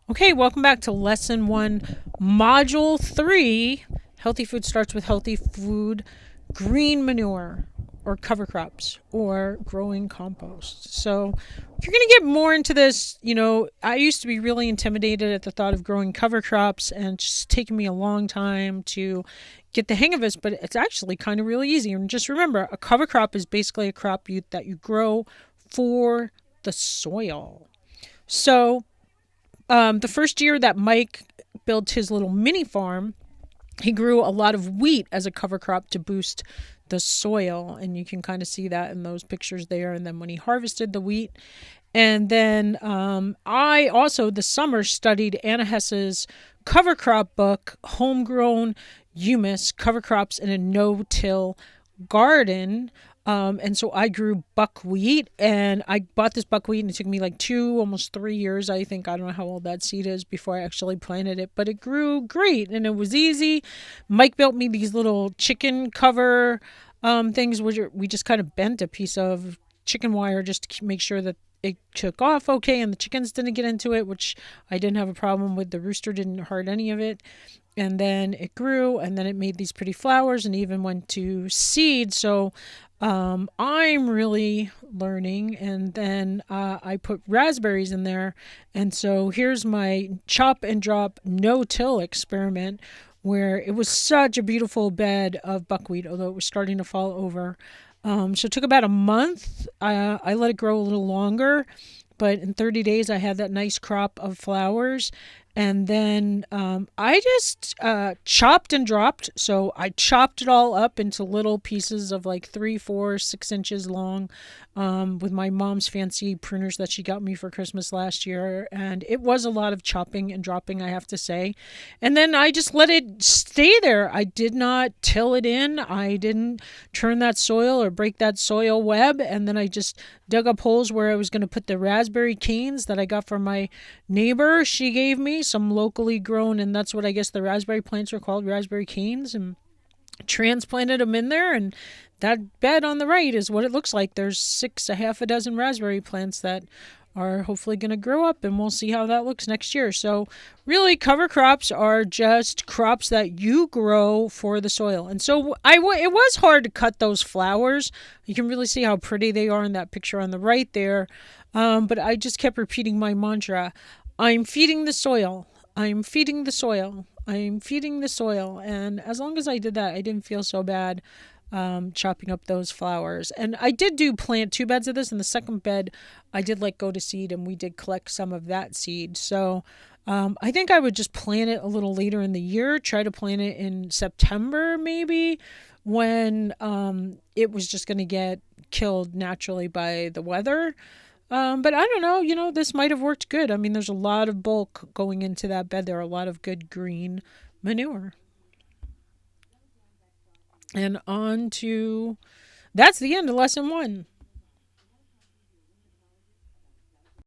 Okay, welcome back to Lesson 1, Module 3. Healthy food starts with healthy food, green manure, or cover crops, or growing compost. So, you're going to get more into this. I used to be really intimidated at the thought of growing cover crops, and it's just taken me a long time to get the hang of this, but it's actually kind of really easy. And just remember, a cover crop is basically a crop that you grow for the soil. So, the first year that Mike built his little mini farm, he grew a lot of wheat as a cover crop to boost the soil. And you can kind of see that in those pictures there. And then when he harvested the wheat, and then I also this summer studied Anna Hess's cover crop book, Homegrown Humus Cover Crops in a No-Till Garden. And so I grew buckwheat, and I bought this buckwheat, and it took me like almost 3 years, I think. I don't know how old that seed is before I actually planted it, but it grew great and it was easy. Mike built me these little chicken cover things, which we just kind of bent a piece of chicken wire just to make sure that it took off okay and the chickens didn't get into it, which I didn't have a problem with. The rooster didn't hurt any of it. And then it grew, and then it made these pretty flowers and even went to seed. So I'm really learning. And then I put raspberries in there. And so here's my chop and drop no-till experiment, where it was such a beautiful bed of buckwheat, although it was starting to fall over. So it took about a month. I let it grow a little longer, but in 30 days I had that nice crop of flowers. And then I just chopped and dropped. So I chopped it all up into little pieces of like 3, 4, 6 inches long, with my mom's fancy pruners that she got me for Christmas last year. And it was a lot of chopping and dropping, I have to say. And then I just let it stay there. I did not till it in. I didn't turn that soil or break that soil web. And then I just dug up holes where I was going to put the raspberry canes that I got from my neighbor. She gave me some locally grown, and that's what I guess the raspberry plants are called, raspberry canes, and transplanted them in there. And that bed on the right is what it looks like. There's a half a dozen raspberry plants that are hopefully going to grow up, and we'll see how that looks next year. So really, cover crops are just crops that you grow for the soil. And so it was hard to cut those flowers. You can really see how pretty they are in that picture on the right there. But I just kept repeating my mantra: I'm feeding the soil. I'm feeding the soil. I'm feeding the soil. And as long as I did that, I didn't feel so bad chopping up those flowers. And I did plant 2 beds of this. In the second bed, I did let go to seed, and we did collect some of that seed. So I think I would just plant it a little later in the year, try to plant it in September maybe, when it was just going to get killed naturally by the weather. But I don't know, this might have worked good. I mean, there's a lot of bulk going into that bed. There are a lot of good green manure. And on to, that's the end of lesson 1.